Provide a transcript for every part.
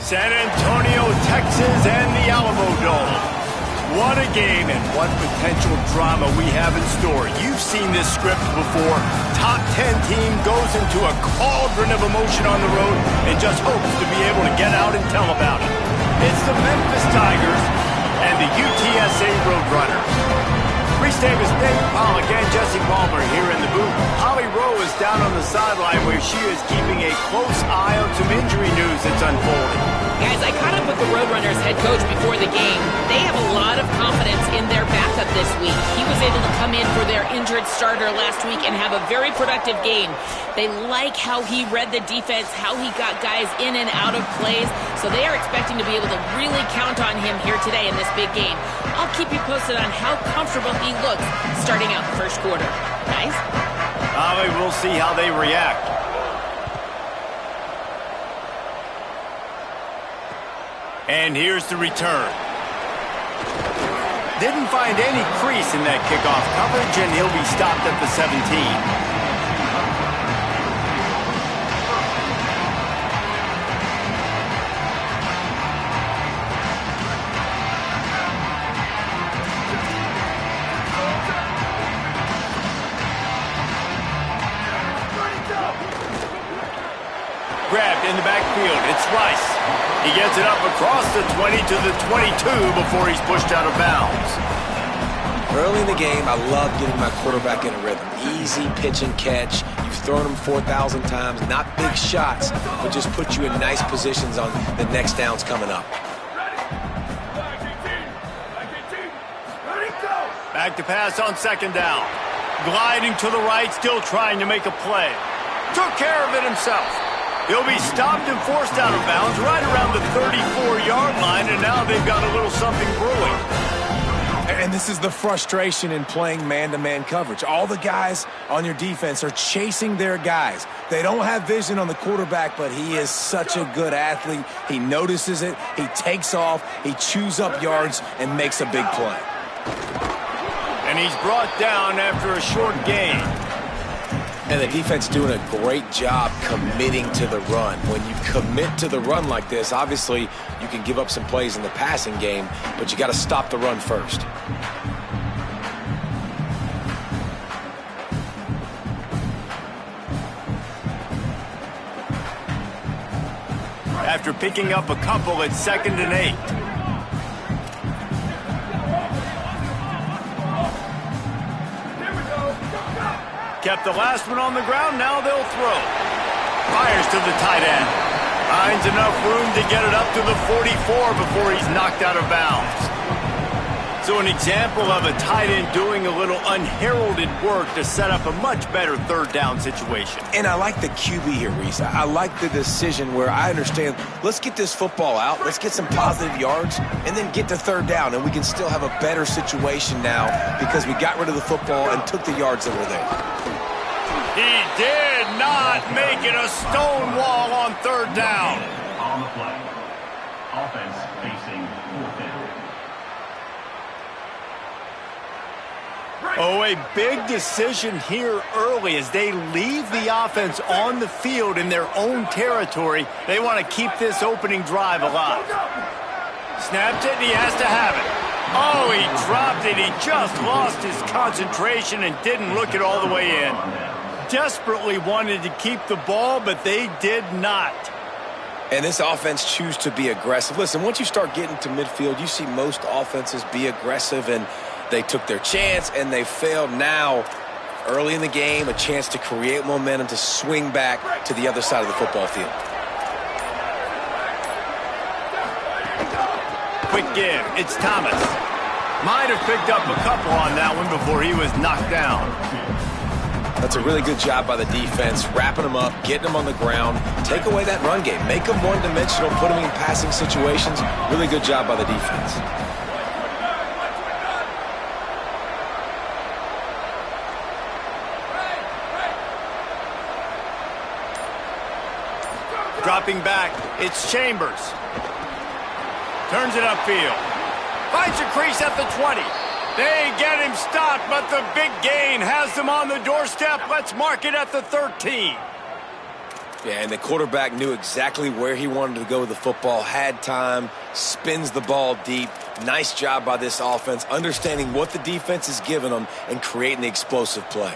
San Antonio, Texas, and the Alamo Dome. What a game and what potential drama we have in store. You've seen this script before. Top 10 team goes into a cauldron of emotion on the road and just hopes to be able to get out and tell about it. It's the Memphis Tigers and the UTSA Roadrunners. Reese Davis, Dave Pollock, and Jesse Palmer here in the booth. Holly Rowe is down on the sideline where she is keeping a close eye on some injury news that's unfolding. Guys, I caught up with the Roadrunners head coach before the game. They have a lot of confidence in their backup this week. He was able to come in for their injured starter last week and have a very productive game. They like how he read the defense, how he got guys in and out of plays, so they are expecting to be able to really count on him here today in this big game. I'll keep you posted on how comfortable he looks starting out the first quarter. Guys? We'll see how they react. And here's the return. Didn't find any crease in that kickoff coverage, and he'll be stopped at the 17. Grabbed in the backfield. It's Rice. He gets it up across the 20 to the 22 before he's pushed out of bounds. Early in the game, I love getting my quarterback in a rhythm. Easy pitch and catch. You've thrown him 4,000 times. Not big shots, but just put you in nice positions on the next downs coming up. Back to pass on second down. Gliding to the right, still trying to make a play. Took care of it himself. He'll be stopped and forced out of bounds right around the 34-yard line, and now they've got a little something brewing. And this is the frustration in playing man-to-man coverage. All the guys on your defense are chasing their guys. They don't have vision on the quarterback, but he is such a good athlete. He notices it, he takes off, he chews up yards, and makes a big play. And he's brought down after a short gain. And the defense doing a great job committing to the run. When you commit to the run like this, obviously you can give up some plays in the passing game, but you got to stop the run first. After picking up a couple at 2nd and 8. Kept the last one on the ground, now they'll throw. Fires to the tight end. Finds enough room to get it up to the 44 before he's knocked out of bounds. So an example of a tight end doing a little unheralded work to set up a much better third down situation. And I like the QB here, Reese. I like the decision where I understand, let's get this football out, let's get some positive yards, and then get to third down, and we can still have a better situation now because we got rid of the football and took the yards that were there. He did not make it a stone wall on third down. On the play. Offense facing 4th down. Oh, a big decision here early as they leave the offense on the field in their own territory. They want to keep this opening drive alive. Snapped it, and he has to have it. Oh, he dropped it. He just lost his concentration and didn't look it all the way in. Desperately wanted to keep the ball, but they did not. And this offense chooses to be aggressive. Listen, once you start getting to midfield, you see most offenses be aggressive, and they took their chance, and they failed. Now, early in the game, a chance to create momentum to swing back to the other side of the football field. Quick give. It's Thomas. Might have picked up a couple on that one before he was knocked down. That's a really good job by the defense, wrapping them up, getting them on the ground, take away that run game, make them one-dimensional, put them in passing situations. Really good job by the defense. Dropping back, it's Chambers. Turns it upfield. Finds a crease at the 20. They get him stopped, but the big gain has them on the doorstep. Let's mark it at the 13. Yeah, and the quarterback knew exactly where he wanted to go with the football, had time, spins the ball deep. Nice job by this offense, understanding what the defense is giving them and creating the explosive play.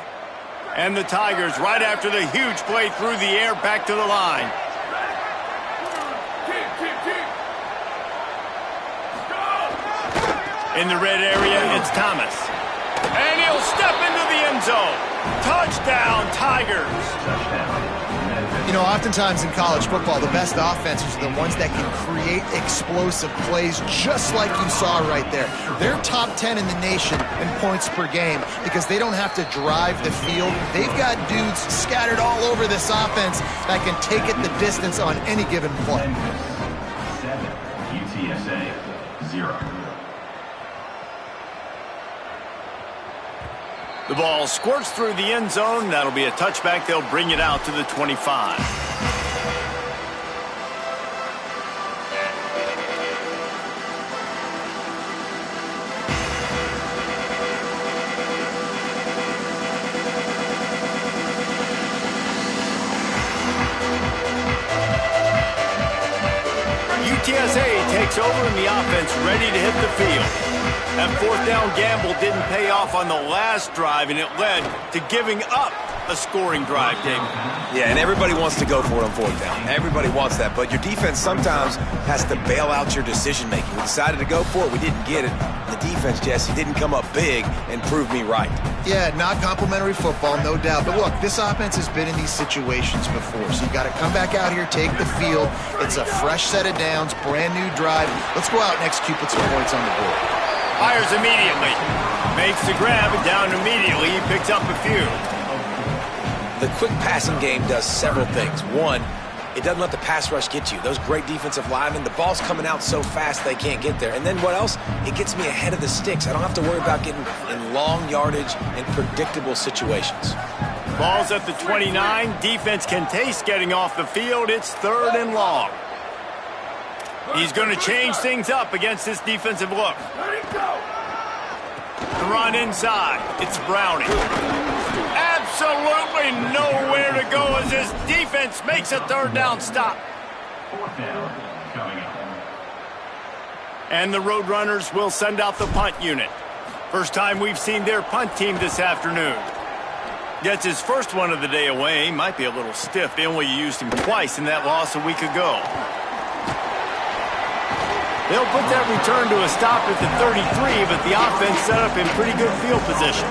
And the Tigers, right after the huge play through the air, back to the line. In the red area, it's Thomas. And he'll step into the end zone. Touchdown, Tigers. You know, oftentimes in college football, the best offenses are the ones that can create explosive plays, just like you saw right there. They're top 10 in the nation in points per game because they don't have to drive the field. They've got dudes scattered all over this offense that can take it the distance on any given play. 7, UTSA 0. The ball squirts through the end zone. That'll be a touchback. They'll bring it out to the 25. UTSA takes over and the offense ready to hit the field. That fourth down gamble didn't pay off on the last drive, and it led to giving up a scoring drive, David. Yeah, and everybody wants to go for it on fourth down. Everybody wants that, but your defense sometimes has to bail out your decision-making. We decided to go for it. We didn't get it. The defense, Jesse, didn't come up big and prove me right. Yeah, not complimentary football, no doubt. But look, this offense has been in these situations before, so you got to come back out here, take the field. It's a fresh set of downs, brand new drive. Let's go out and execute, put some points on the board. Fires immediately. Makes the grab and down immediately. He picks up a few. The quick passing game does several things. One, it doesn't let the pass rush get you. Those great defensive linemen, the ball's coming out so fast they can't get there. And then what else? It gets me ahead of the sticks. I don't have to worry about getting in long yardage and predictable situations. Ball's at the 29. Defense can taste getting off the field. It's 3rd and long. He's going to change things up against this defensive look. The run inside. It's Browning. Absolutely nowhere to go as this defense makes a 3rd down stop. 4th down coming up. And the Roadrunners will send out the punt unit. First time we've seen their punt team this afternoon. Gets his first one of the day away. Might be a little stiff. They only used him twice in that loss a week ago. They'll put that return to a stop at the 33, but the offense set up in pretty good field position.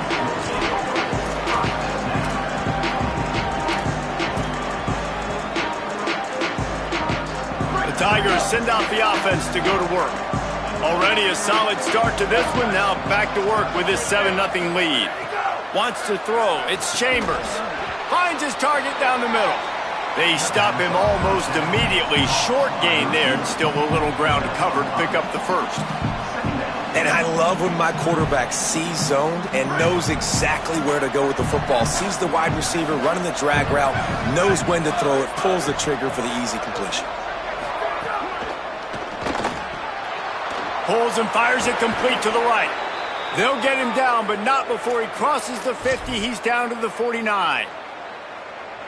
The Tigers send out the offense to go to work. Already a solid start to this one. Now back to work with this 7-0 lead. Wants to throw. It's Chambers. Finds his target down the middle. They stop him almost immediately. Short gain there, and still a little ground to cover to pick up the first. And I love when my quarterback sees zoned and knows exactly where to go with the football. Sees the wide receiver running the drag route, knows when to throw it, pulls the trigger for the easy completion. Pulls and fires it complete to the right. They'll get him down, but not before he crosses the 50. He's down to the 49.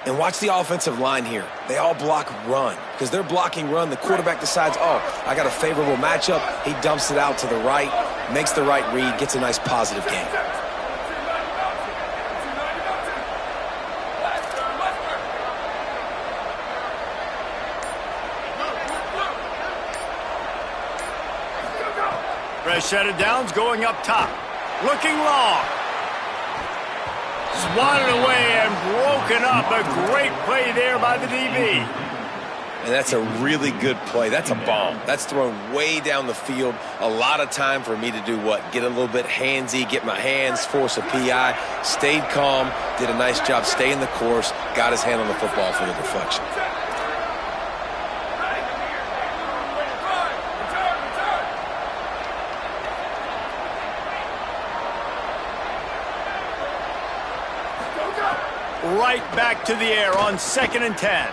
And watch the offensive line here. They all block run. Because they're blocking run, the quarterback decides, oh, I got a favorable matchup. He dumps it out to the right, makes the right read, gets a nice positive gain. Fresh set of downs going up top. Looking long. Swatted away and broken up. A great play there by the DB. And that's a really good play. That's a bomb. That's thrown way down the field. A lot of time for me to do what? Get a little bit handsy, get my hands, force a PI. Stayed calm, did a nice job staying the course, got his hand on the football for the deflection. Right back to the air on 2nd and 10.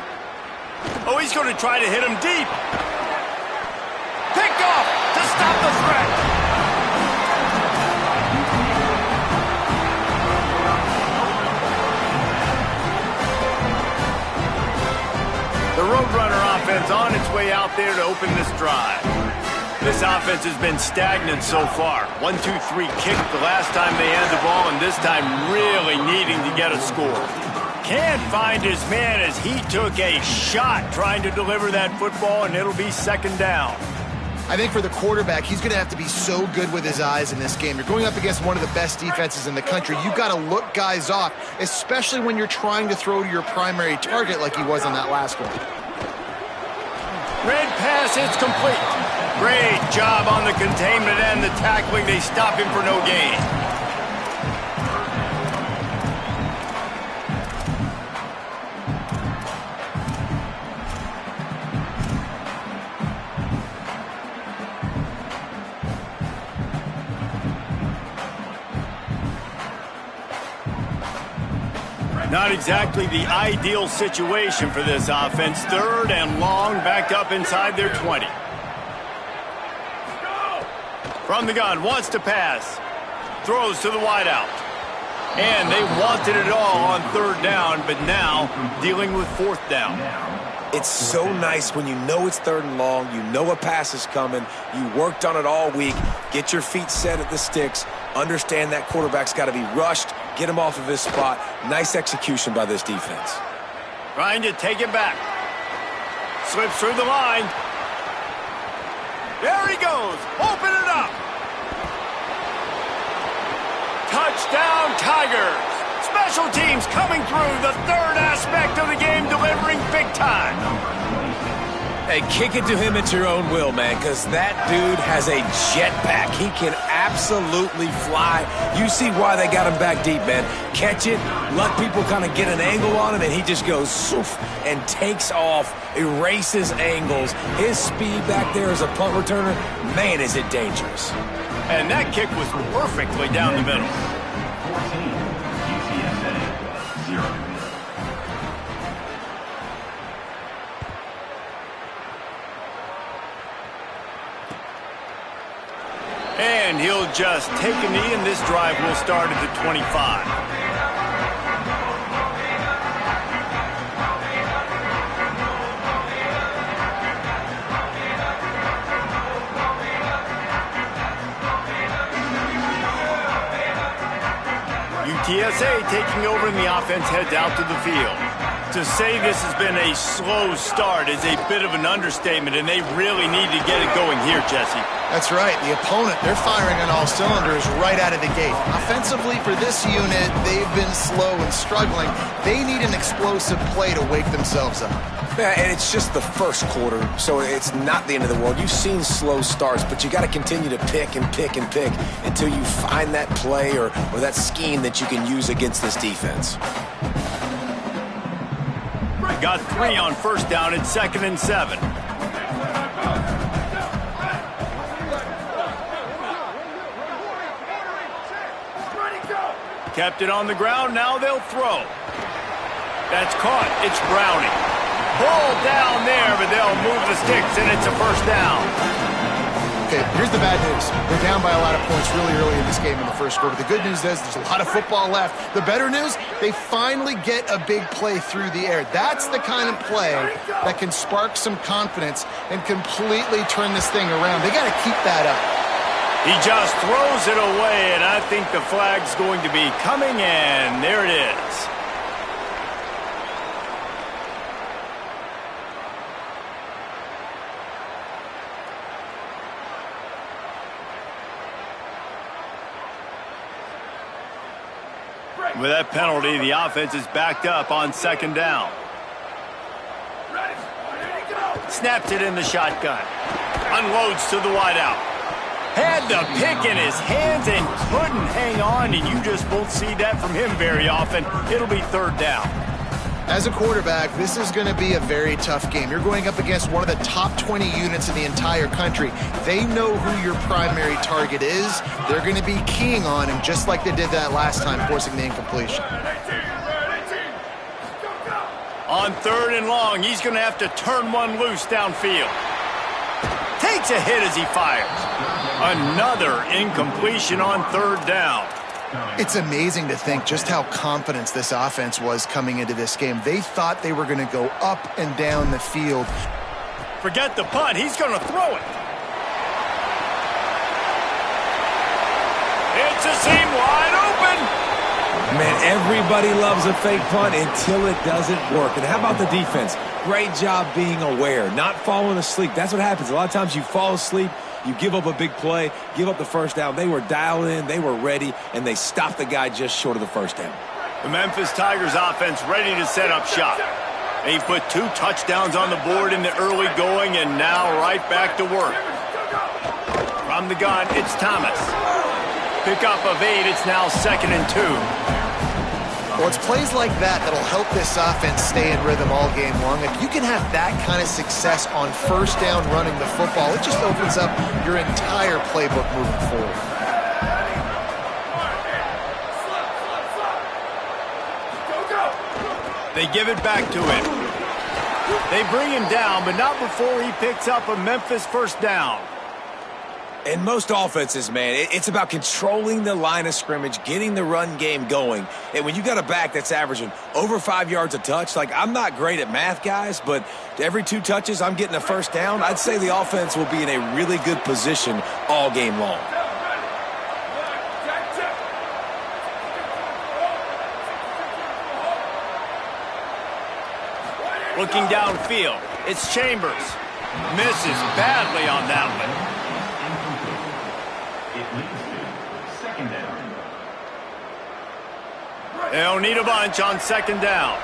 Oh, he's going to try to hit him deep. Picked off to stop the threat. The Roadrunner offense on its way out there to open this drive. This offense has been stagnant so far. 1-2-3 kick the last time they had the ball, and this time really needing to get a score. Can't find his man as he took a shot trying to deliver that football, and it'll be second down. I think for the quarterback, he's going to have to be so good with his eyes in this game. You're going up against one of the best defenses in the country. You've got to look guys off, especially when you're trying to throw to your primary target like he was on that last one. Red pass, it's complete. Great job on the containment and the tackling. They stop him for no gain. Not exactly the ideal situation for this offense. Third and long, backed up inside their 20. From the gun, wants to pass. Throws to the wideout. And they wanted it all on third down, but now dealing with fourth down. It's so nice when you know it's third and long, you know a pass is coming, you worked on it all week, get your feet set at the sticks, understand that quarterback's got to be rushed, get him off of his spot. Nice execution by this defense. Trying to take it back. Slips through the line. There he goes. Open it up. Touchdown, Tigers. Special teams coming through, the third aspect of the game, delivering big time. Hey, kick it to him at your own will, man, because that dude has a jetpack. He can absolutely fly. You see why they got him back deep, man. Catch it, let people kind of get an angle on him, and he just goes soof and takes off, erases angles. His speed back there as a punt returner, man, is it dangerous. And that kick was perfectly down the middle. 14, UTSA, 0. And he'll just take a knee, and this drive will start at the 25. UTSA taking over, and the offense heads out to the field. To say this has been a slow start is a bit of an understatement, and they really need to get it going here, Jesse. That's right. The opponent, they're firing on all cylinders right out of the gate. Offensively, for this unit, they've been slow and struggling. They need an explosive play to wake themselves up. Yeah, and it's just the first quarter, so it's not the end of the world. You've seen slow starts, but you got to continue to pick and pick and pick until you find that play or that scheme that you can use against this defense. Got 3 on first down at 2nd and 7. Kept it on the ground, now they'll throw. That's caught, it's Browning. Ball down there, but they'll move the sticks, and it's a first down. Okay, here's the bad news. They're down by a lot of points really early in this game in the first quarter. The good news is there's a lot of football left. The better news, they finally get a big play through the air. That's the kind of play that can spark some confidence and completely turn this thing around. They got to keep that up. He just throws it away, and I think the flag's going to be coming, and there it is. With that penalty, the offense is backed up on 2nd down. Snaps it in the shotgun. Unloads to the wideout. Had the pick in his hands and couldn't hang on, and you just won't see that from him very often. It'll be 3rd down. As a quarterback, this is going to be a very tough game. You're going up against one of the top 20 units in the entire country. They know who your primary target is. They're going to be keying on him just like they did that last time, forcing the incompletion. On 3rd and long, he's going to have to turn one loose downfield. Takes a hit as he fires. Another incompletion on 3rd down. It's amazing to think just how confident this offense was coming into this game. They thought they were going to go up and down the field. Forget the punt. He's going to throw it. It's a seam wide open. Man, everybody loves a fake punt until it doesn't work. And how about the defense? Great job being aware, not falling asleep. That's what happens. A lot of times you fall asleep, you give up a big play, give up the first down. They were dialed in, they were ready, and they stopped the guy just short of the first down. The Memphis Tigers offense ready to set up shop. They put 2 touchdowns on the board in the early going, and now right back to work. From the gun, it's Thomas. Pickup of 8, it's now 2nd and 2. Well, it's plays like that that'll help this offense stay in rhythm all game long. If you can have that kind of success on first down running the football, it just opens up your entire playbook moving forward. They give it back to him. They bring him down, but not before he picks up a Memphis first down. In most offenses, man, it's about controlling the line of scrimmage, getting the run game going. And when you got a back that's averaging over 5 yards a touch, like I'm not great at math, guys, but every 2 touches I'm getting a first down, I'd say the offense will be in a really good position all game long. Looking downfield, it's Chambers. Misses badly on that one. It leads to 2nd down. They'll need a bunch on 2nd down.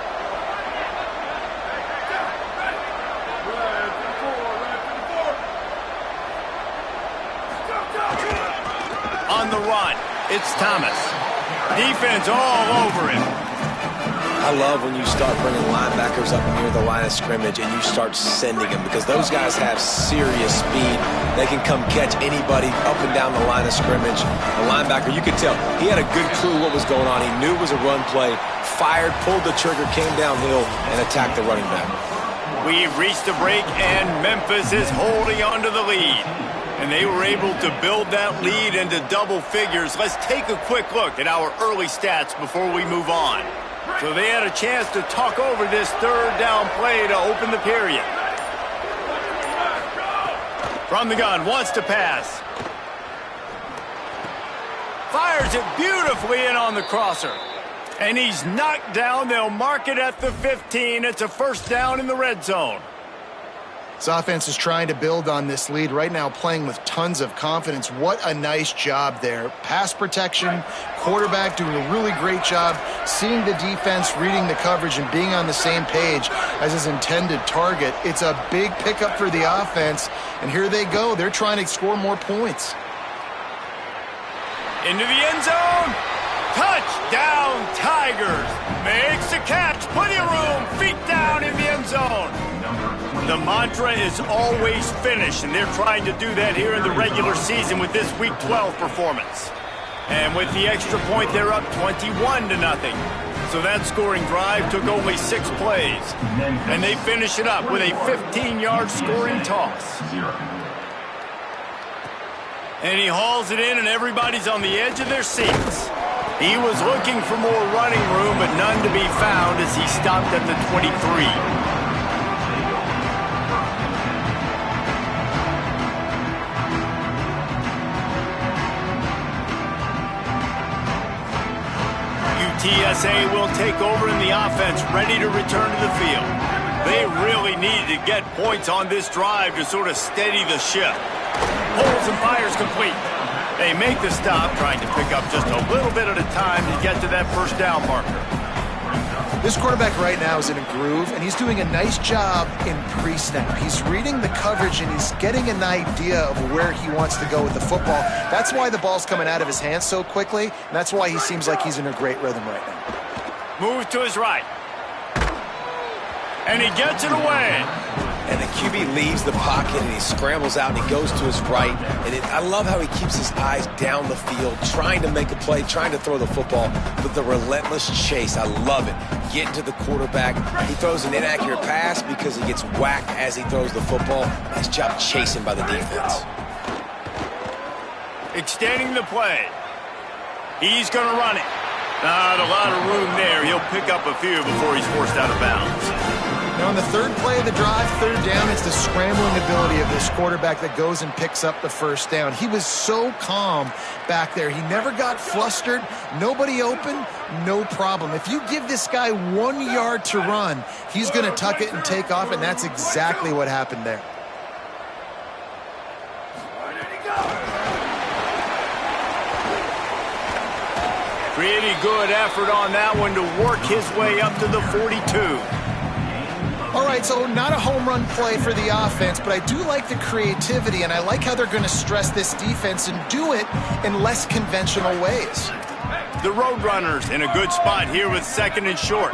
On the run, it's Thomas. Defense all over him. I love when you start bringing linebackers up near the line of scrimmage and you start sending them, because those guys have serious speed. They can come catch anybody up and down the line of scrimmage. The linebacker, you could tell, he had a good clue what was going on. He knew it was a run play, fired, pulled the trigger, came downhill, and attacked the running back. We've reached a break, and Memphis is holding on to the lead. And they were able to build that lead into double figures. Let's take a quick look at our early stats before we move on. So they had a chance to talk over this 3rd down play to open the period. From the gun, wants to pass. Fires it beautifully in on the crosser. And he's knocked down. They'll mark it at the 15. It's a first down in the red zone. This offense is trying to build on this lead right now, playing with tons of confidence. What a nice job there. Pass protection, quarterback doing a really great job, seeing the defense, reading the coverage, and being on the same page as his intended target. It's a big pickup for the offense, and here they go. They're trying to score more points. Into the end zone. Touchdown, Tigers. Makes the catch. Plenty of room. Feet down in the end zone. The mantra is always finish, and they're trying to do that here in the regular season with this Week 12 performance. And with the extra point, they're up 21-0. So that scoring drive took only 6 plays. And they finish it up with a 15-yard scoring toss. And he hauls it in, and everybody's on the edge of their seats. He was looking for more running room, but none to be found as he stopped at the 23. UTSA will take over in the offense, ready to return to the field. They really needed to get points on this drive to sort of steady the ship. Holds and fires complete. They make the stop, trying to pick up just a little bit at a time to get to that first down marker. This quarterback right now is in a groove, and he's doing a nice job in pre-snap. He's reading the coverage, and he's getting an idea of where he wants to go with the football. That's why the ball's coming out of his hands so quickly, and that's why he seems like he's in a great rhythm right now. Move to his right. And he gets it away. And the QB leaves the pocket, and he scrambles out, and he goes to his right. And I love how he keeps his eyes down the field, trying to make a play, trying to throw the football, but the relentless chase. I love it. Getting to the quarterback. He throws an inaccurate pass because he gets whacked as he throws the football. Nice job chasing by the defense. Extending the play. He's going to run it. Not a lot of room there. He'll pick up a few before he's forced out of bounds. Now, on the third play of the drive, third down, it's the scrambling ability of this quarterback that goes and picks up the first down. He was so calm back there. He never got flustered. Nobody open, no problem. If you give this guy 1 yard to run, he's going to tuck it and take off, and that's exactly what happened there. Pretty good effort on that one to work his way up to the 42. All right, so not a home run play for the offense, but I do like the creativity, and I like how they're going to stress this defense and do it in less conventional ways. The Roadrunners in a good spot here with second and short.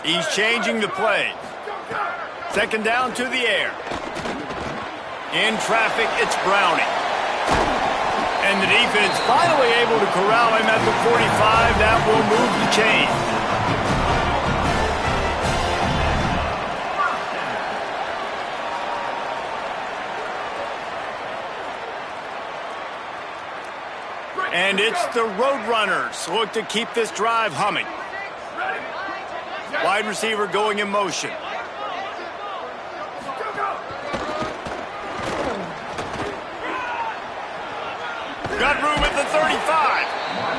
He's changing the play. Second down to the air. In traffic, it's Browning. And the defense finally able to corral him at the 45. That will move the chain. And it's the Roadrunners who look to keep this drive humming. Wide receiver going in motion. Got room at the 35.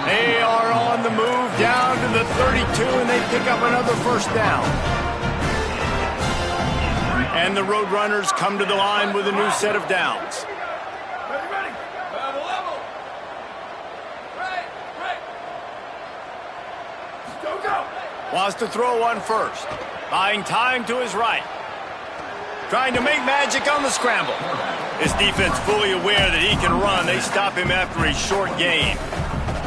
They are on the move down to the 32, and they pick up another first down. And the Roadrunners come to the line with a new set of downs. Wants to throw one first. Buying time to his right. Trying to make magic on the scramble. His defense fully aware that he can run. They stop him after a short gain.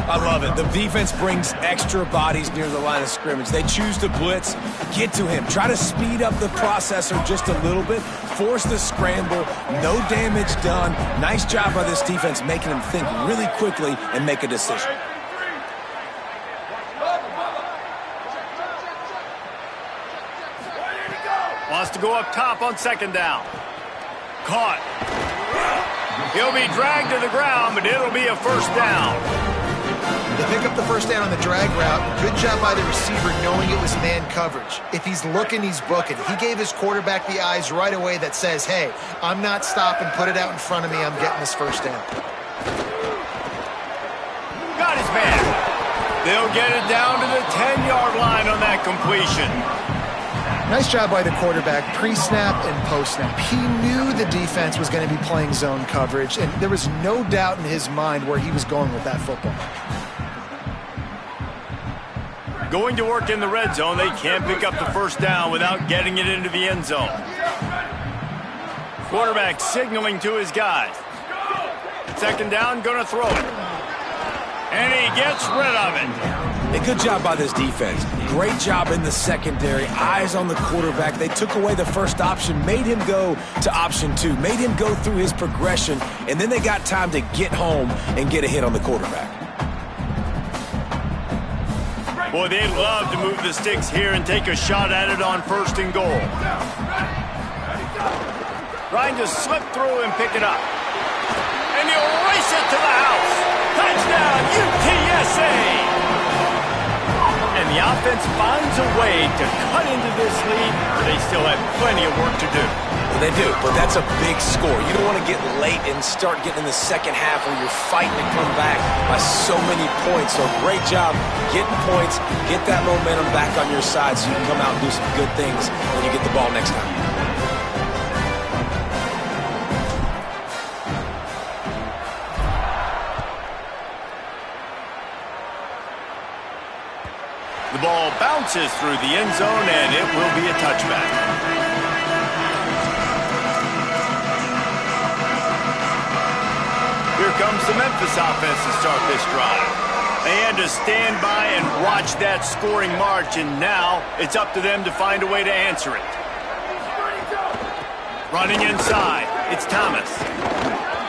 I love it. The defense brings extra bodies near the line of scrimmage. They choose to blitz, get to him, try to speed up the processor just a little bit, force the scramble, no damage done. Nice job by this defense making him think really quickly and make a decision. Wants to go up top on second down. Caught. He'll be dragged to the ground, but it'll be a first down. They pick up the first down on the drag route. Good job by the receiver knowing it was man coverage. If he's looking, he's booking. He gave his quarterback the eyes right away that says, hey, I'm not stopping. Put it out in front of me. I'm getting this first down. Got his man. They'll get it down to the 10-yard line on that completion. Nice job by the quarterback, pre-snap and post-snap. He knew the defense was going to be playing zone coverage, and there was no doubt in his mind where he was going with that football. Going to work in the red zone. They can't pick up the first down without getting it into the end zone. Quarterback signaling to his guys. Second down, going to throw it. And he gets rid of it. A good job by this defense. Great job in the secondary. Eyes on the quarterback. They took away the first option, made him go to option 2, made him go through his progression, and then they got time to get home and get a hit on the quarterback. Boy, they'd love to move the sticks here and take a shot at it on first and goal. Trying to slip through and pick it up. And he'll race it to the house. Touchdown, UTSA! And the offense finds a way to cut into this lead. They still have plenty of work to do. Well, they do, but that's a big score. You don't want to get late and start getting in the second half where you're fighting to come back by so many points. So great job getting points, get that momentum back on your side so you can come out and do some good things when you get the ball next time. The ball bounces through the end zone, and it will be a touchback. Here comes the Memphis offense to start this drive. They had to stand by and watch that scoring march, and now it's up to them to find a way to answer it. Running inside, it's Thomas.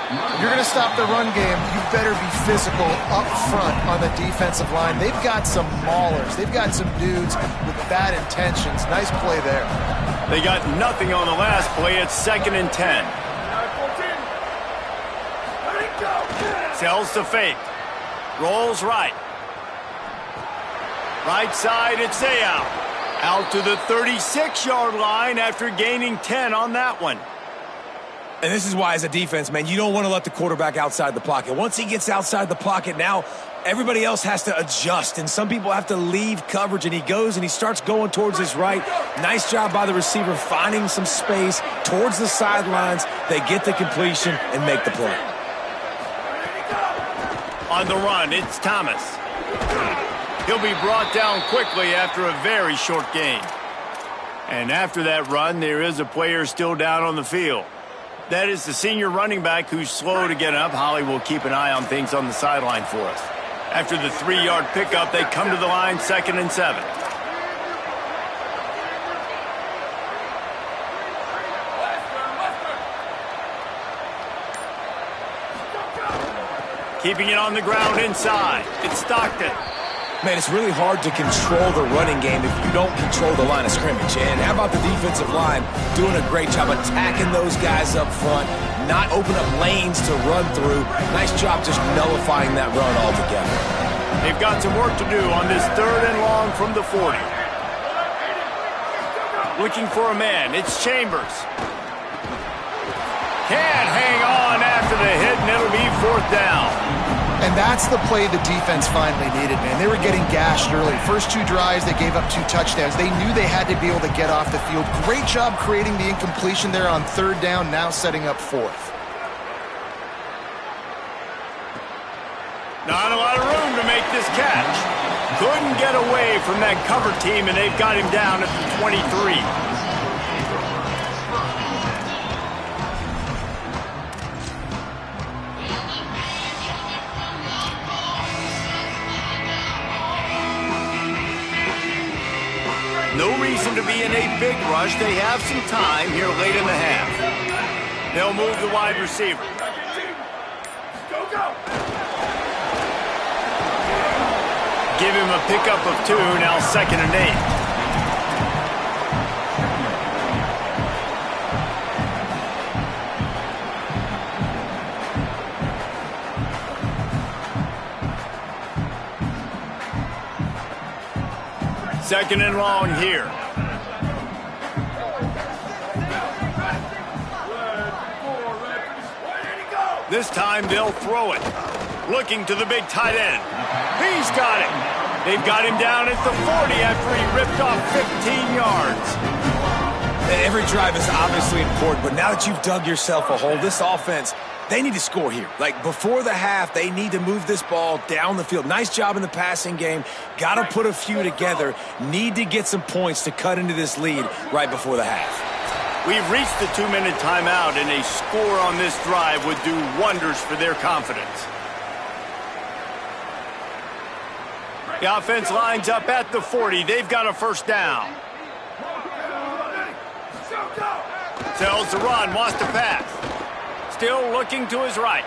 If you're going to stop the run game, you better be physical up front on the defensive line. They've got some maulers. They've got some dudes with bad intentions. Nice play there. They got nothing on the last play. It's 2nd and 10. Sells to fake. Rolls right. Right side, it's out. Out to the 36-yard line after gaining 10 on that one. And this is why, as a defense, man, you don't want to let the quarterback outside the pocket. Once he gets outside the pocket, now everybody else has to adjust, and some people have to leave coverage, and he goes and he starts going towards his right. Nice job by the receiver finding some space towards the sidelines. They get the completion and make the play. On the run, it's Thomas. He'll be brought down quickly after a very short gain. And after that run, there is a player still down on the field. That is the senior running back who's slow to get up. Holly will keep an eye on things on the sideline for us. After the 3-yard pickup, they come to the line, 2nd and 7. Keeping it on the ground inside. It's Stockton. Man, it's really hard to control the running game if you don't control the line of scrimmage. And how about the defensive line doing a great job attacking those guys up front, not open up lanes to run through. Nice job just nullifying that run altogether. They've got some work to do on this 3rd and long from the 40. Looking for a man. It's Chambers. Can't hang on after the hit, and it'll be 4th down. And that's the play the defense finally needed, man. They were getting gashed early. First 2 drives, they gave up 2 touchdowns. They knew they had to be able to get off the field. Great job creating the incompletion there on 3rd down, now setting up 4th. Not a lot of room to make this catch. Couldn't get away from that cover team, and they've got him down at the 23. No reason to be in a big rush. They have some time here late in the half. They'll move the wide receiver. Give him a pickup of 2, now 2nd and 8. Second and long here. This time they'll throw it. Looking to the big tight end. He's got it. They've got him down at the 40 after he ripped off 15 yards. Every drive is obviously important, but now that you've dug yourself a hole, this offense, they need to score here. Like, before the half, they need to move this ball down the field. Nice job in the passing game. Got to put a few together. Need to get some points to cut into this lead right before the half. We've reached the 2-minute timeout, and a score on this drive would do wonders for their confidence. The offense lines up at the 40. They've got a 1st down. Sells the run, wants to pass. Still looking to his right.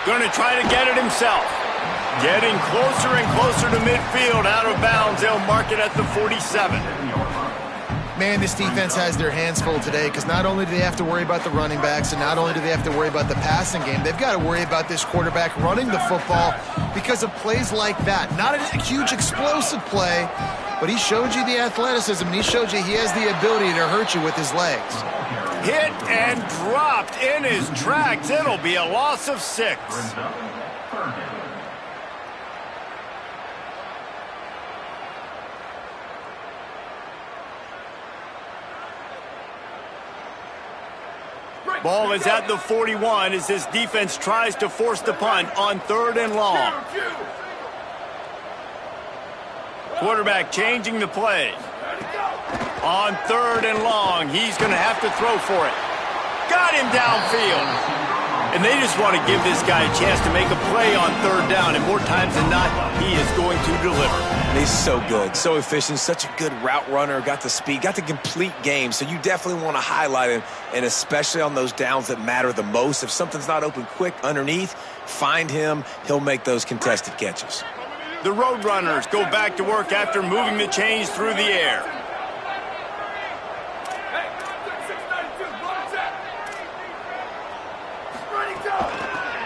Going to try to get it himself. Getting closer and closer to midfield. Out of bounds. They'll mark it at the 47. Man, this defense has their hands full today because not only do they have to worry about the running backs and not only do they have to worry about the passing game, they've got to worry about this quarterback running the football because of plays like that. Not a huge explosive play, but he showed you the athleticism, and he showed you he has the ability to hurt you with his legs. Hit and dropped in his tracks. It'll be a loss of 6. Ball is at the 41 as this defense tries to force the punt on 3rd and long. Quarterback changing the play. On 3rd and long, he's going to have to throw for it. Got him downfield. And they just want to give this guy a chance to make a play on 3rd down, and more times than not, he is going to deliver. And he's so good, so efficient, such a good route runner, got the speed, got the complete game, so you definitely want to highlight him, and especially on those downs that matter the most. If something's not open quick underneath, find him. He'll make those contested catches. The Roadrunners go back to work after moving the chains through the air.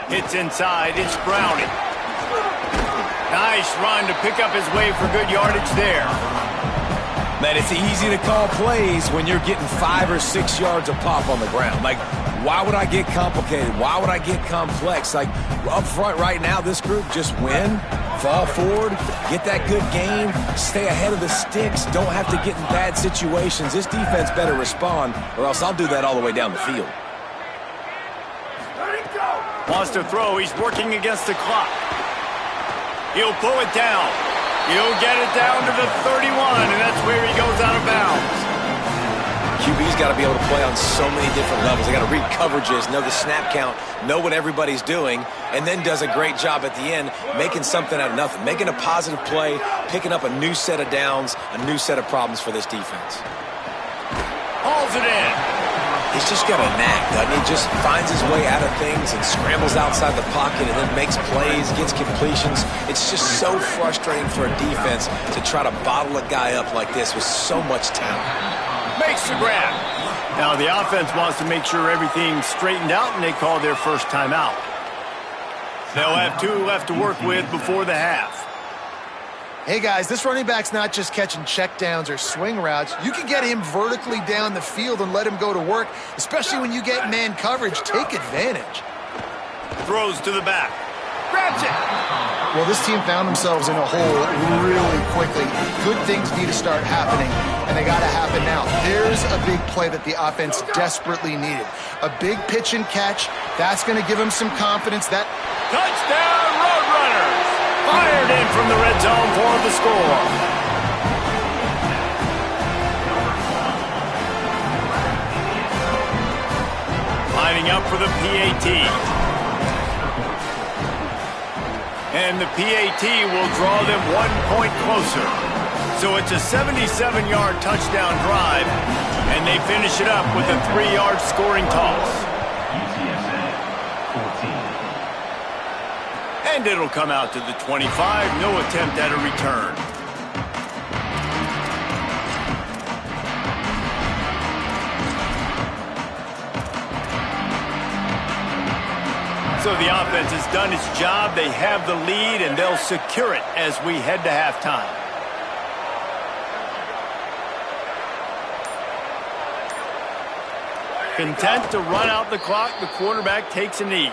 Hits inside, it's Browning. Nice run to pick up his way for good yardage there. Man, it's easy to call plays when you're getting 5 or 6 yards of pop on the ground. Like, why would I get complicated? Why would I get complex? Like, up front right now, this group just win, fall forward, get that good game, stay ahead of the sticks, don't have to get in bad situations. This defense better respond, or else I'll do that all the way down the field. Wants to throw. He's working against the clock. He'll pull it down. He'll get it down to the 31, and that's where he goes out of bounds. QB's got to be able to play on so many different levels. They got to read coverages, know the snap count, know what everybody's doing, and then does a great job at the end making something out of nothing, making a positive play, picking up a new set of downs, a new set of problems for this defense. Hauls it in. He's just got a knack, doesn't he? Just finds his way out of things and scrambles outside the pocket and then makes plays, gets completions. It's just so frustrating for a defense to try to bottle a guy up like this with so much talent. Makes the grab. Now the offense wants to make sure everything's straightened out, and they call their first timeout. They'll have 2 left to work with before the half. Hey, guys, this running back's not just catching checkdowns or swing routes. You can get him vertically down the field and let him go to work, especially when you get man coverage. Take advantage. Throws to the back. Grabs it. Well, this team found themselves in a hole really quickly. Good things need to start happening, and they got to happen now. There's a big play that the offense desperately needed. A big pitch and catch. That's going to give them some confidence. Touchdown, Roadrunners! Fired in from the red zone for the score. Lining up for the PAT. And the PAT will draw them 1 point closer. So it's a 77-yard touchdown drive, and they finish it up with a 3-yard scoring toss. UTSA 14. And it'll come out to the 25. No attempt at a return. So the offense has done its job. They have the lead, and they'll secure it as we head to halftime. Content to run out the clock, the quarterback takes a knee.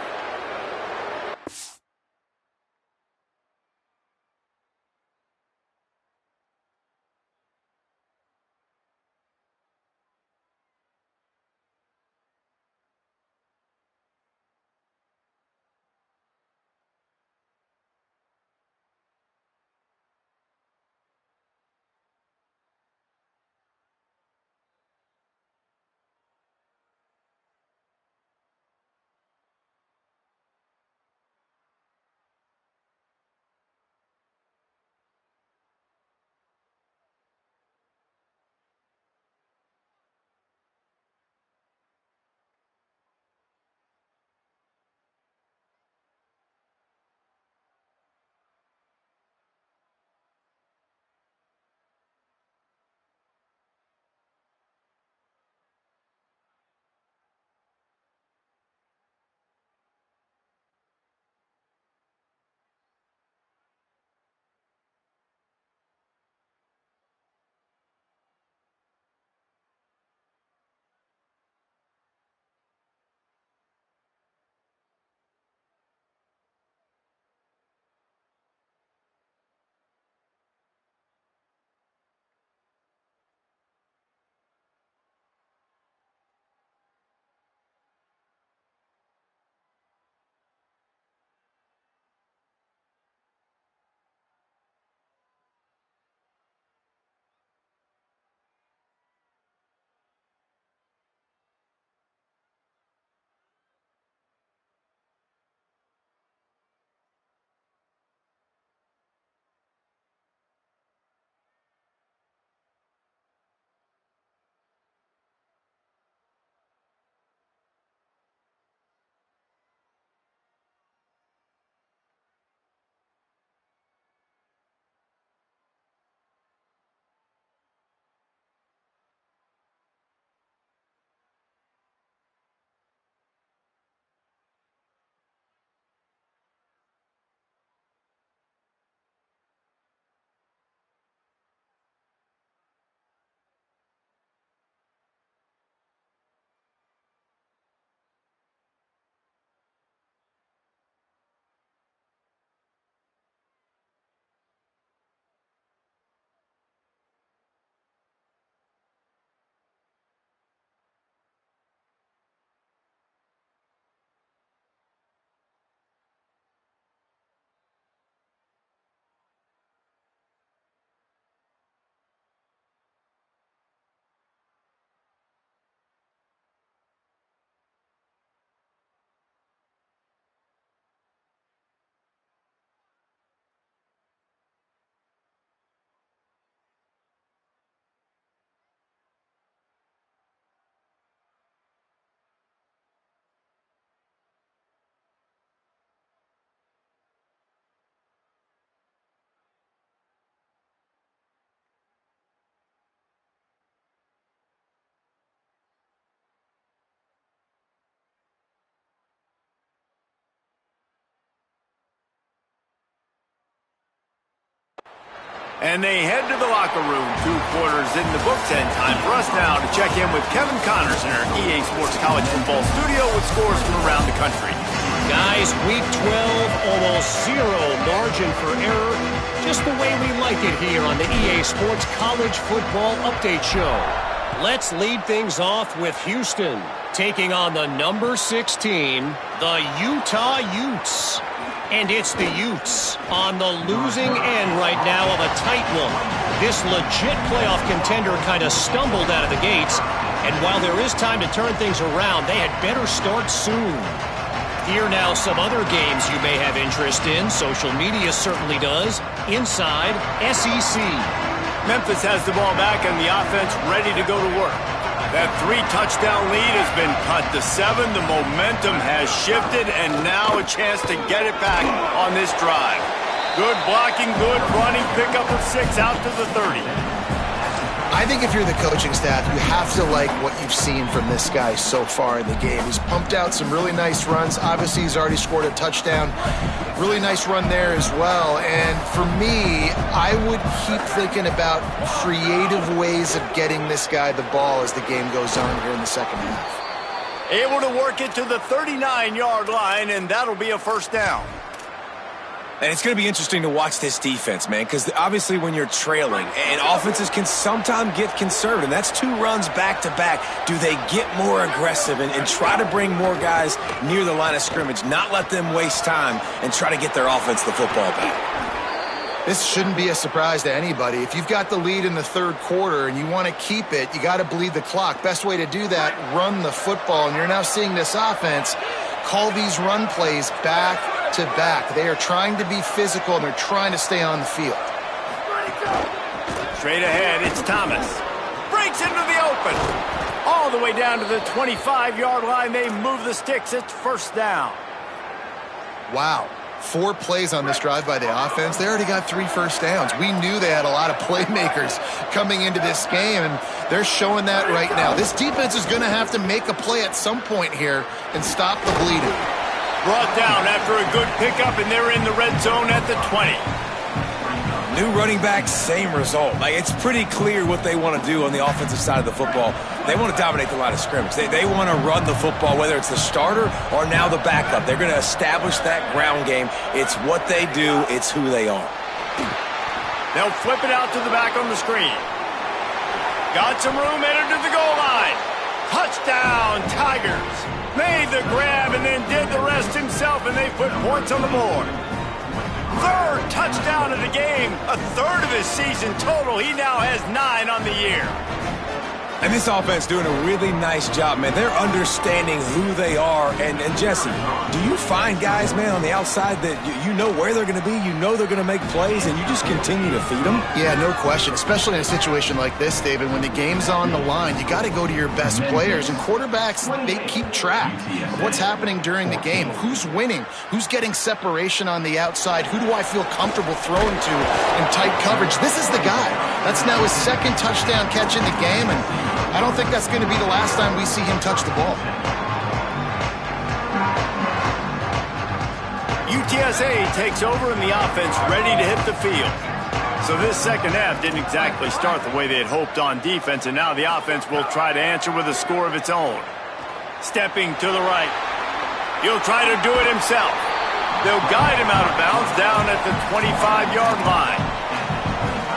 And they head to the locker room. 2 quarters in the books, and time for us now to check in with Kevin Connors in our EA Sports College Football studio with scores from around the country. Guys, week 12, almost zero margin for error. Just the way we like it here on the EA Sports College Football Update Show. Let's lead things off with Houston, taking on the number 6 team, the Utah Utes. And it's the Utes on the losing end right now of a tight one. This legit playoff contender kind of stumbled out of the gates. And while there is time to turn things around, they had better start soon. Here now some other games you may have interest in. Social media certainly does. Inside SEC. Memphis has the ball back and the offense ready to go to work. That 3-touchdown lead has been cut to 7. The momentum has shifted, and now a chance to get it back on this drive. Good blocking, good running, pickup of 6 out to the 30. I think if you're the coaching staff, you have to like what you've seen from this guy so far in the game. He's pumped out some really nice runs. Obviously, he's already scored a touchdown. Really nice run there as well. And for me, I would keep thinking about creative ways of getting this guy the ball as the game goes on here in the second half. Able to work it to the 39-yard line, and that'll be a first down. And it's going to be interesting to watch this defense, man, because obviously when you're trailing, and offenses can sometimes get conservative, and that's 2 runs back-to-back. Do they get more aggressive and try to bring more guys near the line of scrimmage, not let them waste time, and try to get their offense the football back? This shouldn't be a surprise to anybody. If you've got the lead in the third quarter and you want to keep it, you got to bleed the clock. Best way to do that, run the football. And you're now seeing this offense call these run plays back to back. They are trying to be physical, and they're trying to stay on the field. Straight ahead, it's Thomas. Breaks into the open. All the way down to the 25-yard line. They move the sticks. It's first down. Wow. 4 plays on this drive by the offense. They already got 3 first downs. We knew they had a lot of playmakers coming into this game, and they're showing that right now. This defense is going to have to make a play at some point here and stop the bleeding. Brought down after a good pickup, and they're in the red zone at the 20. New running back, same result. Like, it's pretty clear what they want to do on the offensive side of the football. They want to dominate the line of scrimmage. They want to run the football, whether it's the starter or now the backup. They're going to establish that ground game. It's what they do. It's who they are. They'll flip it out to the back on the screen. Got some room, entered to the goal line. Touchdown, Tigers. Made the grab and then did the rest himself, and they put points on the board. 3rd touchdown of the game, a 3rd of his season total. He now has 9 on the year. And this offense doing a really nice job, man. They're understanding who they are. And Jesse, do you find guys, man, on the outside that you know where they're going to be, you know they're going to make plays, and you just continue to feed them? Yeah, no question, especially in a situation like this, David. When the game's on the line, you got to go to your best players. And quarterbacks, they keep track of what's happening during the game. Who's winning? Who's getting separation on the outside? Who do I feel comfortable throwing to in tight coverage? This is the guy. That's now his 2nd touchdown catch in the game, and I don't think that's going to be the last time we see him touch the ball. UTSA takes over and the offense ready to hit the field. So this second half didn't exactly start the way they had hoped on defense, and now the offense will try to answer with a score of its own. Stepping to the right. He'll try to do it himself. They'll guide him out of bounds down at the 25-yard line.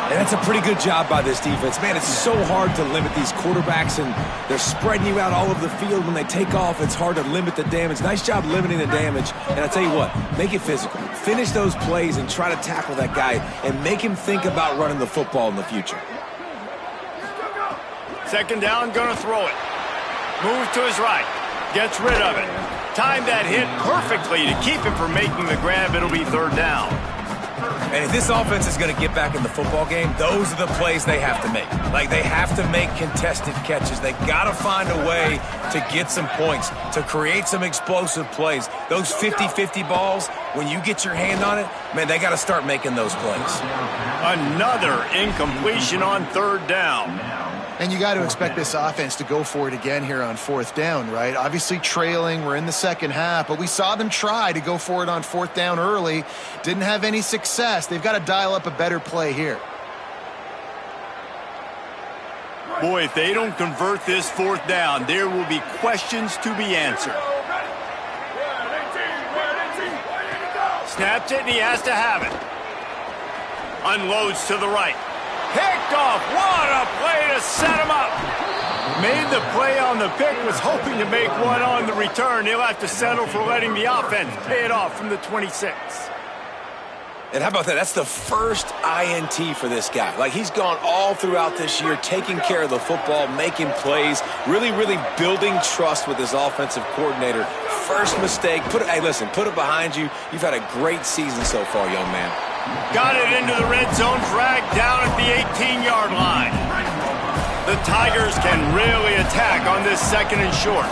And that's a pretty good job by this defense. Man, it's so hard to limit these quarterbacks, and they're spreading you out all over the field. When they take off, it's hard to limit the damage. Nice job limiting the damage. And I tell you what, make it physical. Finish those plays and try to tackle that guy and make him think about running the football in the future. 2nd down, gonna throw it. Moves to his right. Gets rid of it. Timed that hit perfectly to keep him from making the grab. It'll be 3rd down. And if this offense is going to get back in the football game, those are the plays they have to make. Like, they have to make contested catches. They got to find a way to get some points, to create some explosive plays. Those 50-50 balls, when you get your hand on it, man, they got to start making those plays. Another incompletion on 3rd down. And you got to expect this offense to go for it again here on 4th down, right? Obviously trailing, we're in the second half, but we saw them try to go for it on 4th down early. Didn't have any success. They've got to dial up a better play here. Boy, if they don't convert this fourth down, there will be questions to be answered. Snaps it, and he has to have it. Unloads to the right. Picked off. What a play to set him up. Made the play on the pick, was hoping to make one on the return. He'll have to settle for letting the offense pay it off from the 26. And how about that? That's the first INT for this guy. Like, he's gone all throughout this year, taking care of the football, making plays, really, really building trust with his offensive coordinator. First mistake. Hey, listen, put it behind you. You've had a great season so far, young man. Got it into the red zone, dragged down at the 18-yard line. The Tigers can really attack on this second and short.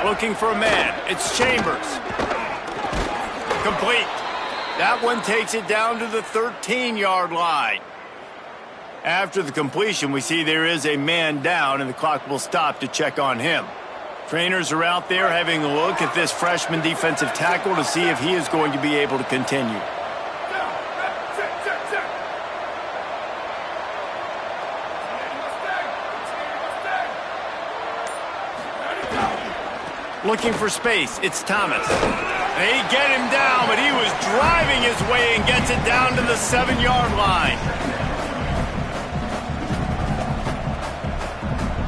Looking for a man. It's Chambers. Complete. That one takes it down to the 13-yard line. After the completion, we see there is a man down, and the clock will stop to check on him. Trainers are out there having a look at this freshman defensive tackle to see if he is going to be able to continue. Looking for space. It's Thomas. They get him down, but he was driving his way and gets it down to the 7-yard line.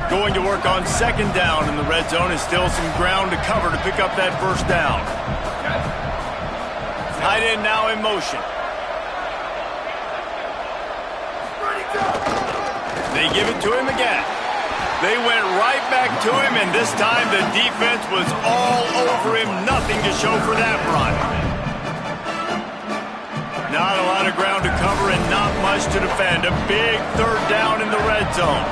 Going to work on second down in the red zone. Is still some ground to cover to pick up that first down. Tight end now in motion. They give it to him again. They went right back to him, and this time the defense was all over him. Nothing to show for that run. Not a lot of ground to cover and not much to defend. A big third down in the red zone.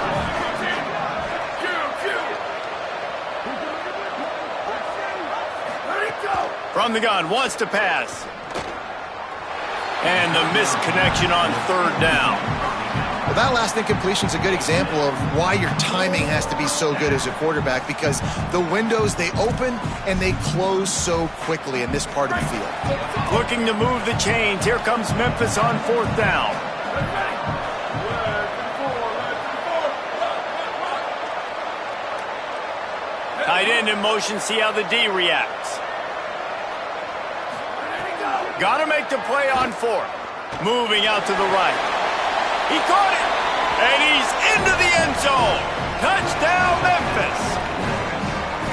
From the gun, wants to pass. And the missed connection on third down. Well, that last incompletion is a good example of why your timing has to be so good as a quarterback, because the windows, they open and they close so quickly in this part of the field. Looking to move the chains. Here comes Memphis on fourth down. Tight end in motion, see how the D reacts. Got to make the play on fourth. Moving out to the right. He caught it, and he's into the end zone. Touchdown, Memphis.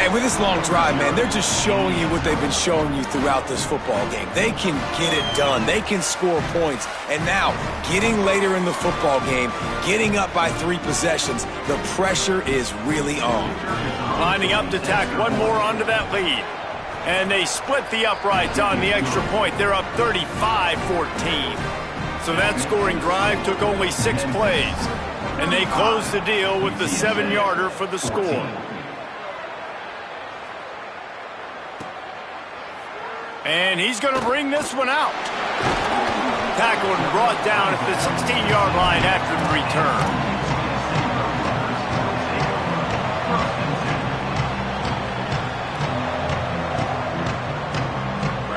And with this long drive, man, they're just showing you what they've been showing you throughout this football game. They can get it done. They can score points. And now, getting later in the football game, getting up by 3 possessions, the pressure is really on. Lining up to tack one more onto that lead. And they split the uprights on the extra point. They're up 35-14. So that scoring drive took only 6 plays. And they closed the deal with the 7-yarder for the score. And he's going to bring this one out. Tackled and brought down at the 16-yard line after the return.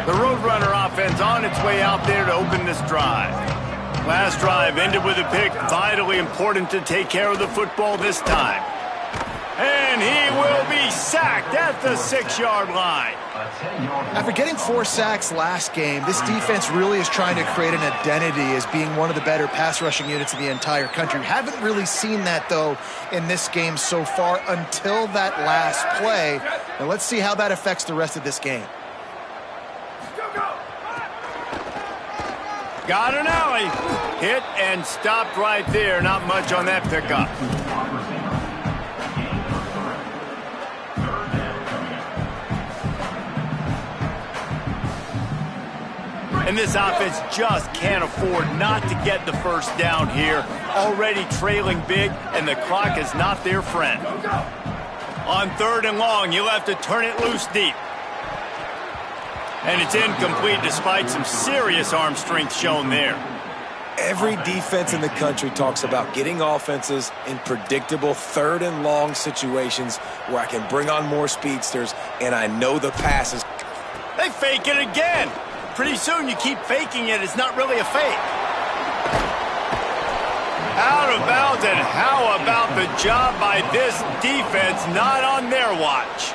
The Roadrunner offense on its way out there to open this drive. Last drive ended with a pick. Vitally important to take care of the football this time. And he will be sacked at the 6-yard line. After getting 4 sacks last game, this defense really is trying to create an identity as being one of the better pass rushing units in the entire country. Haven't really seen that, though, in this game so far until that last play. And let's see how that affects the rest of this game. Got an alley. Hit and stopped right there. Not much on that pickup. And this offense just can't afford not to get the first down here. Already trailing big, and the clock is not their friend. On third and long, you'll have to turn it loose deep. And it's incomplete despite some serious arm strength shown there. Every defense in the country talks about getting offenses in predictable third and long situations where I can bring on more speedsters and I know the passes. They fake it again. Pretty soon you keep faking it. It's not really a fake. Out of bounds, and how about the job by this defense not on their watch?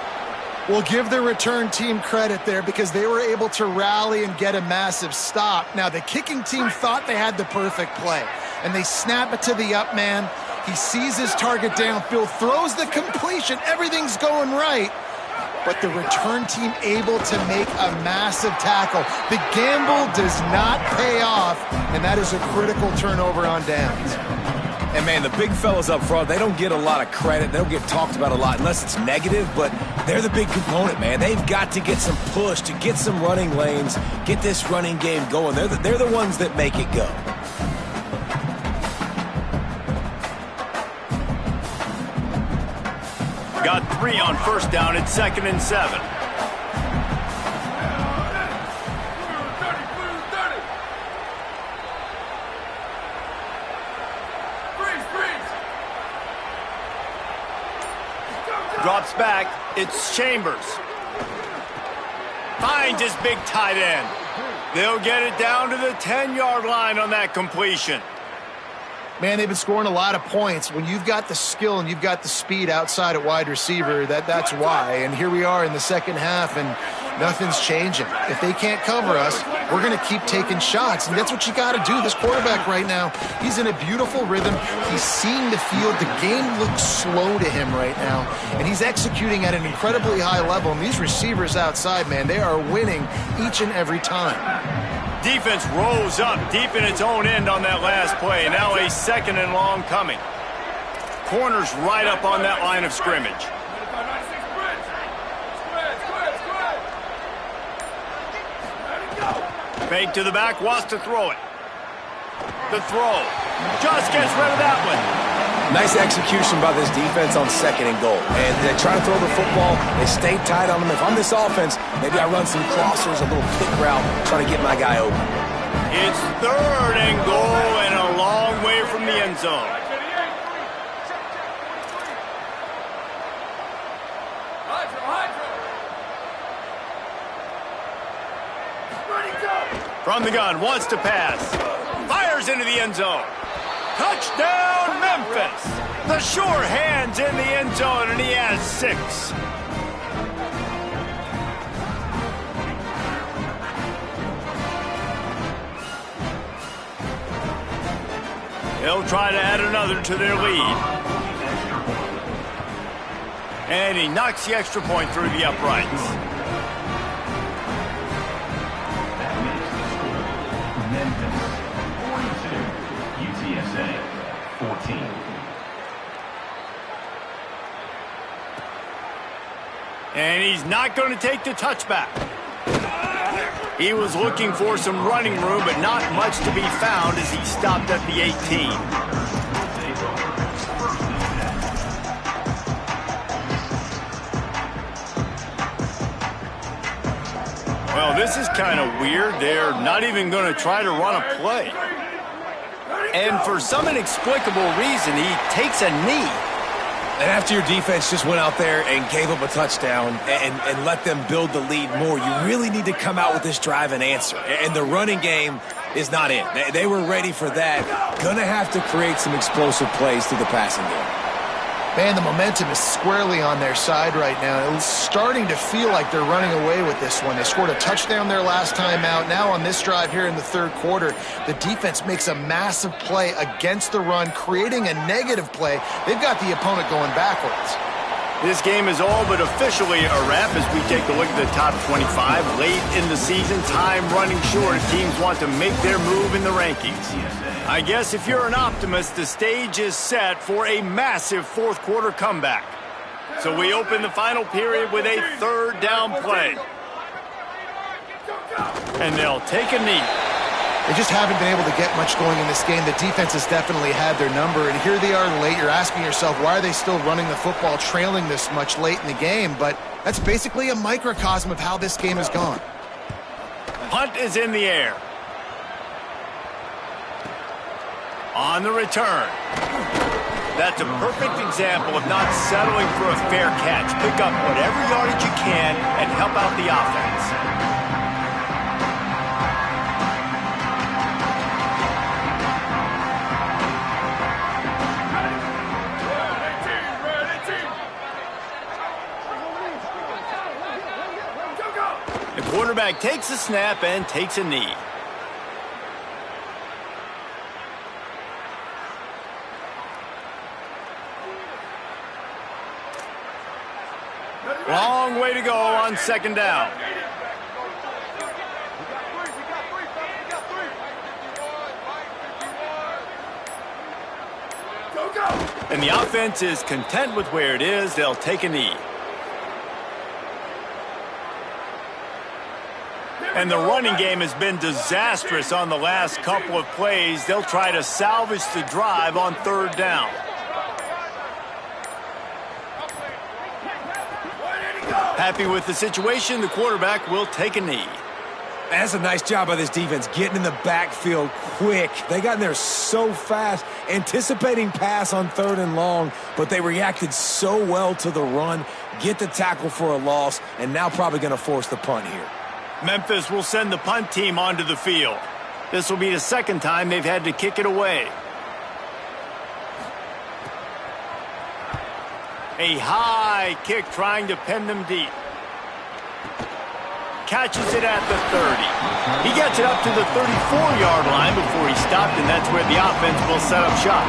We'll give the return team credit there because they were able to rally and get a massive stop. Now, the kicking team thought they had the perfect play, and they snap it to the up man. He sees his target downfield, throws the completion. Everything's going right. But the return team able to make a massive tackle. The gamble does not pay off, and that is a critical turnover on downs. And, man, the big fellas up front, they don't get a lot of credit. They don't get talked about a lot unless it's negative, but they're the big component, man. They've got to get some push, to get some running lanes, get this running game going. They're the ones that make it go. Got 3 on first down. It's 2nd and 7. Drops back. It's Chambers. Finds his big tight end. They'll get it down to the 10-yard line on that completion. Man, they've been scoring a lot of points. When you've got the skill and you've got the speed outside at wide receiver, that's why. And here we are in the second half, and nothing's changing. If they can't cover us, we're going to keep taking shots, and that's what you got to do. This quarterback right now, he's in a beautiful rhythm. He's seeing the field. The game looks slow to him right now, and he's executing at an incredibly high level. And these receivers outside, man, they are winning each and every time. Defense rolls up deep in its own end on that last play. Now a 2nd and long coming. Corners right up on that line of scrimmage. Fake to the back, wants to throw it. The throw. Just gets rid of that one. Nice execution by this defense on 2nd and goal. And they try to throw the football. They stay tight on them. If I'm this offense, maybe I run some crossers, a little kick route, try to get my guy open. It's 3rd and goal and a long way from the end zone. From the gun, wants to pass. Fires into the end zone. Touchdown, Memphis! The sure hands in the end zone, and he has 6. He'll try to add another to their lead. And he knocks the extra point through the uprights. Memphis 42, UTSA 14. And he's not going to take the touchback. He was looking for some running room, but not much to be found as he stopped at the 18. Well, this is kind of weird. They're not even going to try to run a play. And for some inexplicable reason, he takes a knee. And after your defense just went out there and gave up a touchdown and let them build the lead more, you really need to come out with this drive and answer. And the running game is not in. They were ready for that. Gonna have to create some explosive plays through the passing game. Man, the momentum is squarely on their side right now. It's starting to feel like they're running away with this one. They scored a touchdown their last time out. Now on this drive here in the 3rd quarter, the defense makes a massive play against the run, creating a negative play. They've got the opponent going backwards. This game is all but officially a wrap as we take a look at the top 25. Late in the season, time running short as teams want to make their move in the rankings. I guess if you're an optimist, the stage is set for a massive 4th quarter comeback. So we open the final period with a 3rd down play. And they'll take a knee. They just haven't been able to get much going in this game. The defense has definitely had their number, and here they are late. You're asking yourself, why are they still running the football, trailing this much late in the game? But that's basically a microcosm of how this game has gone. Punt is in the air. On the return. That's a perfect example of not settling for a fair catch. Pick up whatever yardage you can and help out the offense. The quarterback takes a snap and takes a knee. Long way to go on second down. And the offense is content with where it is. They'll take a knee. And the running game has been disastrous on the last couple of plays. They'll try to salvage the drive on third down. Happy with the situation, the quarterback will take a knee. That's a nice job by this defense, getting in the backfield quick. They got in there so fast, anticipating pass on third and long, but they reacted so well to the run, get the tackle for a loss, and now probably going to force the punt here. Memphis will send the punt team onto the field. This will be the second time they've had to kick it away. A high kick trying to pin them deep. Catches it at the 30. He gets it up to the 34-yard line before he stopped, and that's where the offense will set up shop.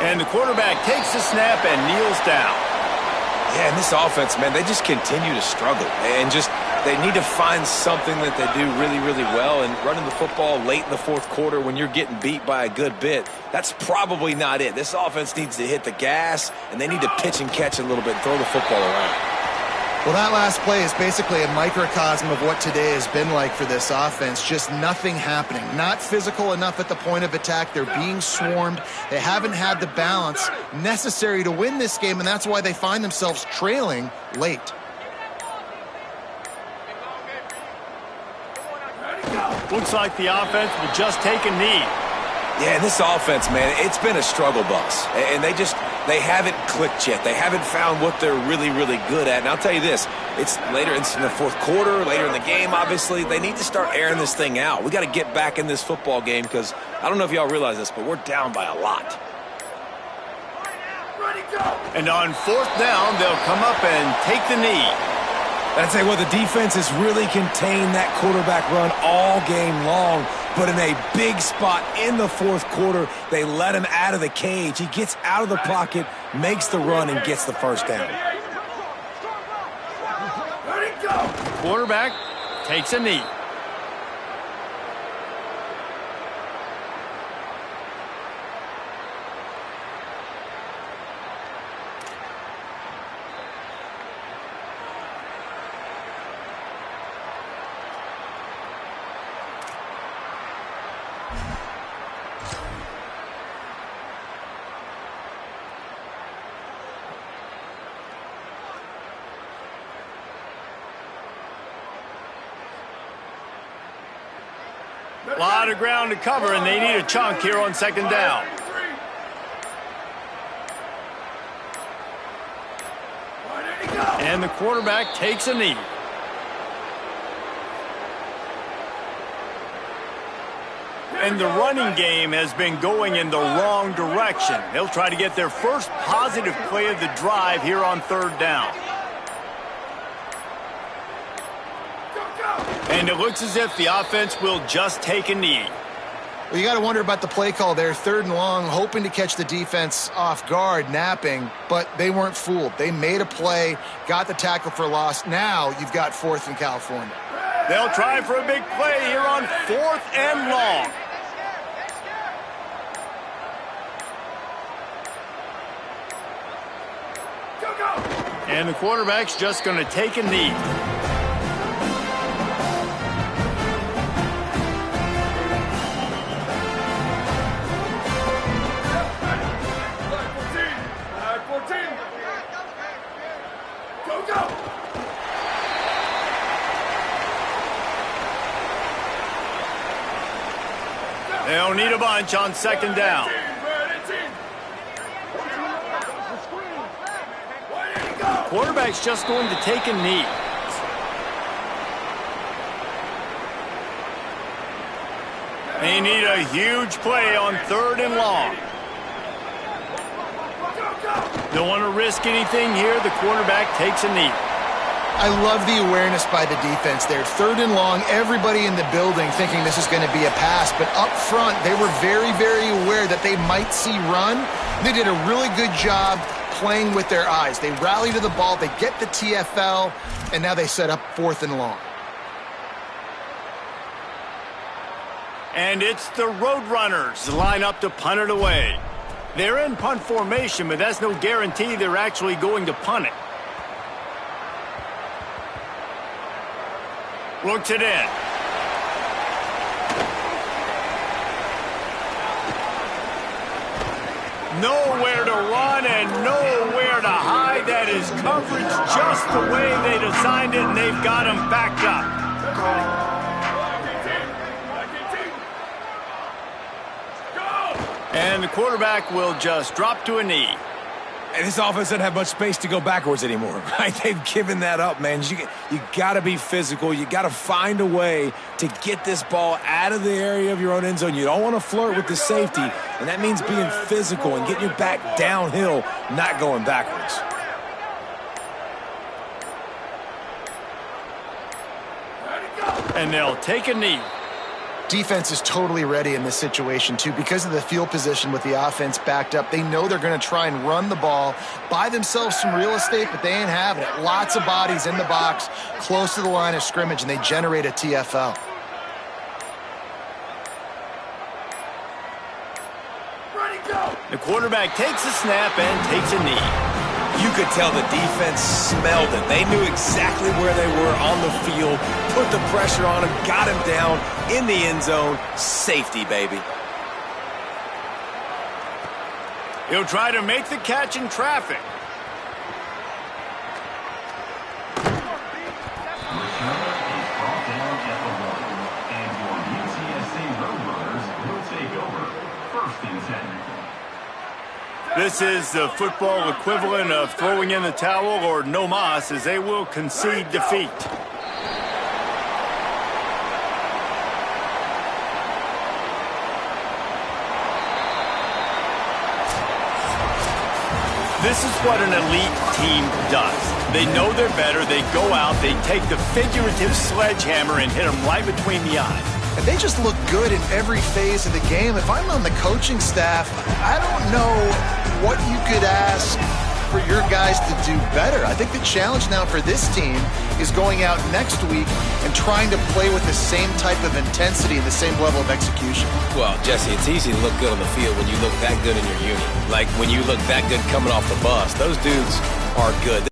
And the quarterback takes the snap and kneels down. Yeah, and this offense, man, they just continue to struggle. And they need to find something that they do really, really well. And running the football late in the fourth quarter when you're getting beat by a good bit, that's probably not it. This offense needs to hit the gas, and they need to pitch and catch a little bit and throw the football around. Well, that last play is basically a microcosm of what today has been like for this offense. Just nothing happening. Not physical enough at the point of attack. They're being swarmed. They haven't had the balance necessary to win this game, and that's why they find themselves trailing late. Looks like the offense will just take a knee. Yeah, this offense, man, it's been a struggle bus. And they haven't clicked yet. They haven't found what they're really, really good at. And I'll tell you this, it's later in the fourth quarter, later in the game, obviously. They need to start airing this thing out. We got to get back in this football game because I don't know if y'all realize this, but we're down by a lot. And on fourth down, they'll come up and take the knee. I'd say, well, the defense has really contained that quarterback run all game long, but in a big spot in the fourth quarter, they let him out of the cage. He gets out of the pocket, makes the run, and gets the first down. Quarterback takes a knee. A lot of ground to cover, and they need a chunk here on second down. And the quarterback takes a knee. And the running game has been going in the wrong direction. They'll try to get their first positive play of the drive here on third down. And it looks as if the offense will just take a knee. Well, you got to wonder about the play call there. Third and long, hoping to catch the defense off guard, napping, but they weren't fooled. They made a play, got the tackle for loss. Now you've got fourth in California. They'll try for a big play here on fourth and long. And the quarterback's just going to take a knee. bunch on second down. Quarterback's just going to take a knee. They need a huge play on 3rd and long. Don't want to risk anything here. The quarterback takes a knee. I love the awareness by the defense there. 3rd and long, everybody in the building thinking this is going to be a pass. But up front, they were very, very aware that they might see run. They did a really good job playing with their eyes. They rally to the ball, they get the TFL, and now they set up 4th and long. And it's the Roadrunners line up to punt it away. They're in punt formation, but that's no guarantee they're actually going to punt it. Looks it in. Nowhere to run and nowhere to hide. That is coverage just the way they designed it, and they've got him backed up. And the quarterback will just drop to a knee. And this offense doesn't have much space to go backwards anymore, right? They've given that up, man. You got to be physical. You got to find a way to get this ball out of the area of your own end zone. You don't want to flirt with the safety, and that means being physical and getting your back downhill, not going backwards. And they'll take a knee. Defense is totally ready in this situation, too. Because of the field position with the offense backed up, they know they're going to try and run the ball, buy themselves some real estate, but they ain't having it. Lots of bodies in the box, close to the line of scrimmage, and they generate a TFL. The quarterback takes a snap and takes a knee. You could tell the defense smelled it. They knew exactly where they were on the field, put the pressure on him, got him down in the end zone. Safety, baby. He'll try to make the catch in traffic. And your UTSA Roadrunners will take over. 1st and 10. This is the football equivalent of throwing in the towel or no mas, as they will concede defeat. This is what an elite team does. They know they're better. They go out, they take the figurative sledgehammer and hit them right between the eyes. And they just look good in every phase of the game. If I'm on the coaching staff, I don't know what you could ask for your guys to do better. I think the challenge now for this team is going out next week and trying to play with the same type of intensity and the same level of execution. Well, Jesse, it's easy to look good on the field when you look that good in your unit. Like when you look that good coming off the bus. Those dudes are good.